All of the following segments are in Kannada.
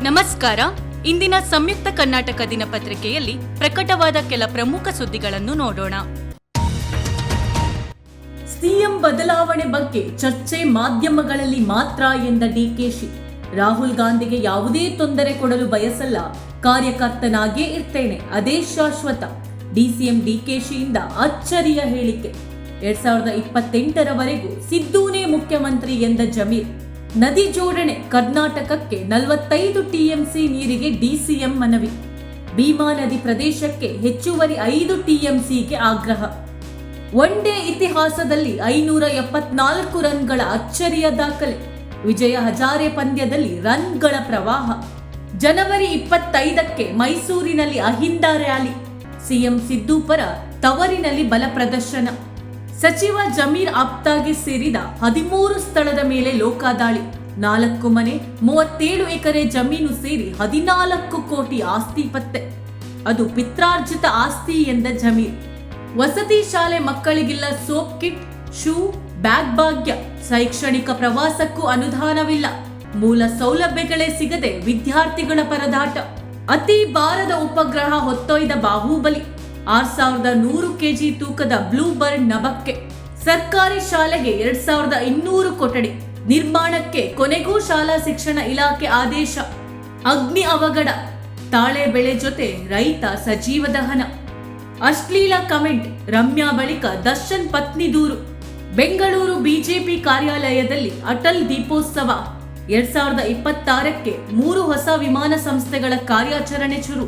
ನಮಸ್ಕಾರ. ಇಂದಿನ ಸಂಯುಕ್ತ ಕರ್ನಾಟಕ ದಿನಪತ್ರಿಕೆಯಲ್ಲಿ ಪ್ರಕಟವಾದ ಕೆಲ ಪ್ರಮುಖ ಸುದ್ದಿಗಳನ್ನು ನೋಡೋಣ. ಸಿಎಂ ಬದಲಾವಣೆ ಬಗ್ಗೆ ಚರ್ಚೆ ಮಾಧ್ಯಮಗಳಲ್ಲಿ ಮಾತ್ರ ಎಂದ ಡಿಕೆಶಿ. ರಾಹುಲ್ ಗಾಂಧಿಗೆ ಯಾವುದೇ ತೊಂದರೆ ಕೊಡಲು ಬಯಸಲ್ಲ, ಕಾರ್ಯಕರ್ತನಾಗೇ ಇರ್ತೇನೆ, ಅದೇ ಶಾಶ್ವತ. ಡಿಸಿಎಂ ಡಿಕೆಶಿಯಿಂದ ಅಚ್ಚರಿಯ ಹೇಳಿಕೆ. 2028ರವರೆಗೂ ಸಿದ್ದೂನೇ ಮುಖ್ಯಮಂತ್ರಿ ಎಂದ ಜಮೀರ್. ನದಿ ಜೋಡಣೆ ಕರ್ನಾಟಕಕ್ಕೆ 45 ಟಿಎಂಸಿ ನೀರಿಗೆ ಡಿಸಿಎಂ ಮನವಿ. ಭೀಮಾ ನದಿ ಪ್ರದೇಶಕ್ಕೆ ಹೆಚ್ಚುವರಿ 5 ಟಿಎಂಸಿಗೆ ಆಗ್ರಹ. ಒನ್ ಡೇ ಇತಿಹಾಸದಲ್ಲಿ 574 ರನ್ಗಳ ಅಚ್ಚರಿಯ ದಾಖಲೆ. ವಿಜಯ ಹಜಾರೆ ಪಂದ್ಯದಲ್ಲಿ ರನ್ಗಳ ಪ್ರವಾಹ. ಜನವರಿ 25ಕ್ಕೆ ಮೈಸೂರಿನಲ್ಲಿ ಅಹಿಂದ ರ್ಯಾಲಿ. ಸಿಎಂ ಸಿದ್ದು ಪರ ತವರಿನಲ್ಲಿ ಬಲ ಪ್ರದರ್ಶನ. ಸಚಿವ ಜಮೀರ್ ಆಪ್ತಾಗೆ ಸೇರಿದ 13 ಸ್ಥಳದ ಮೇಲೆ ಲೋಕಾದಾಳಿ. 4 ಮನೆ, 37 ಎಕರೆ ಜಮೀನು ಸೇರಿ 14 ಕೋಟಿ ಆಸ್ತಿ ಪತ್ತೆ. ಅದು ಪಿತ್ರಾರ್ಜಿತ ಆಸ್ತಿ ಎಂದ ಜಮೀರ್. ವಸತಿ ಶಾಲೆ ಮಕ್ಕಳಿಗಿಲ್ಲ ಸೋಪ್ ಕಿಟ್, ಶೂ, ಬ್ಯಾಗ್ ಭಾಗ್ಯ. ಶೈಕ್ಷಣಿಕ ಪ್ರವಾಸಕ್ಕೂ ಅನುದಾನವಿಲ್ಲ. ಮೂಲ ಸೌಲಭ್ಯಗಳೇ ಸಿಗದೆ ವಿದ್ಯಾರ್ಥಿಗಳ ಪರದಾಟ. ಅತಿ ಭಾರದ ಉಪಗ್ರಹ ಹೊತ್ತೊಯ್ದ ಬಾಹುಬಲಿ. 6100 ಕೆಜಿ ತೂಕದ ಬ್ಲೂ ಬರ್ಡ್ ನಭಕ್ಕೆ. ಸರ್ಕಾರಿ ಶಾಲೆಗೆ 2200 ಕೊಠಡಿ ನಿರ್ಮಾಣಕ್ಕೆ ಕೊನೆಗೂ ಶಾಲಾ ಶಿಕ್ಷಣ ಇಲಾಖೆ ಆದೇಶ. ಅಗ್ನಿ ಅವಘಡ. ತಾಳೆ ಬೆಳೆ ಜೊತೆ ರೈತ ಸಜೀವ ದಹನ. ಅಶ್ಲೀಲ ಕಮೆಂಟ್. ರಮ್ಯಾ ಬಳಿಕ ದರ್ಶನ್ ಪತ್ನಿ ದೂರು. ಬೆಂಗಳೂರು ಬಿಜೆಪಿ ಕಾರ್ಯಾಲಯದಲ್ಲಿ ಅಟಲ್ ದೀಪೋತ್ಸವ. 2026ಕ್ಕೆ 3 ಹೊಸ ವಿಮಾನ ಸಂಸ್ಥೆಗಳ ಕಾರ್ಯಾಚರಣೆ ಶುರು.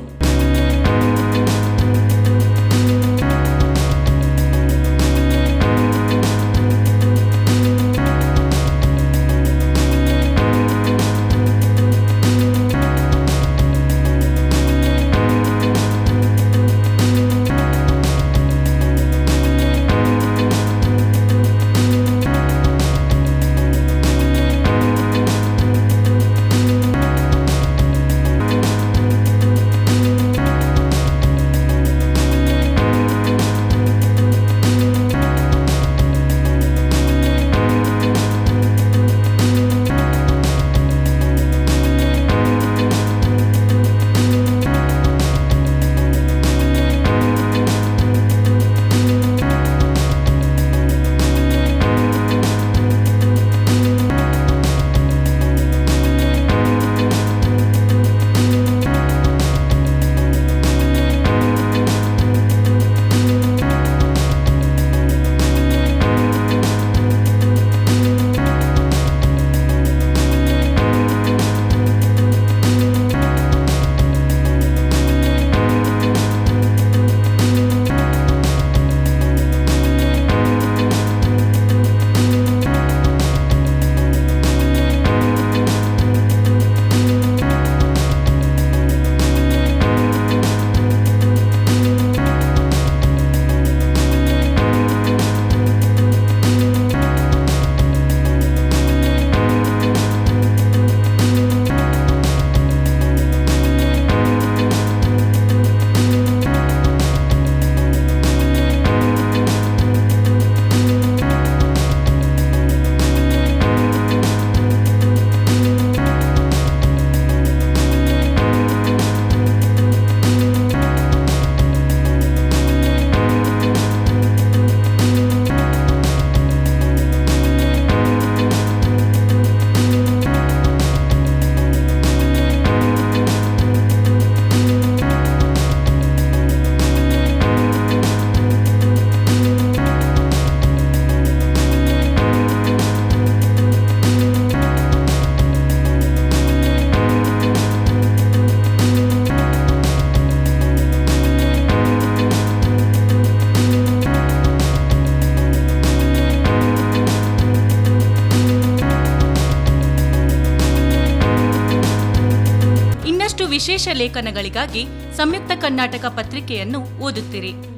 ವಿಶೇಷ ಲೇಖನಗಳಿಗಾಗಿ ಸಂಯುಕ್ತ ಕರ್ನಾಟಕ ಪತ್ರಿಕೆಯನ್ನು ಓದುತ್ತಿರಿ.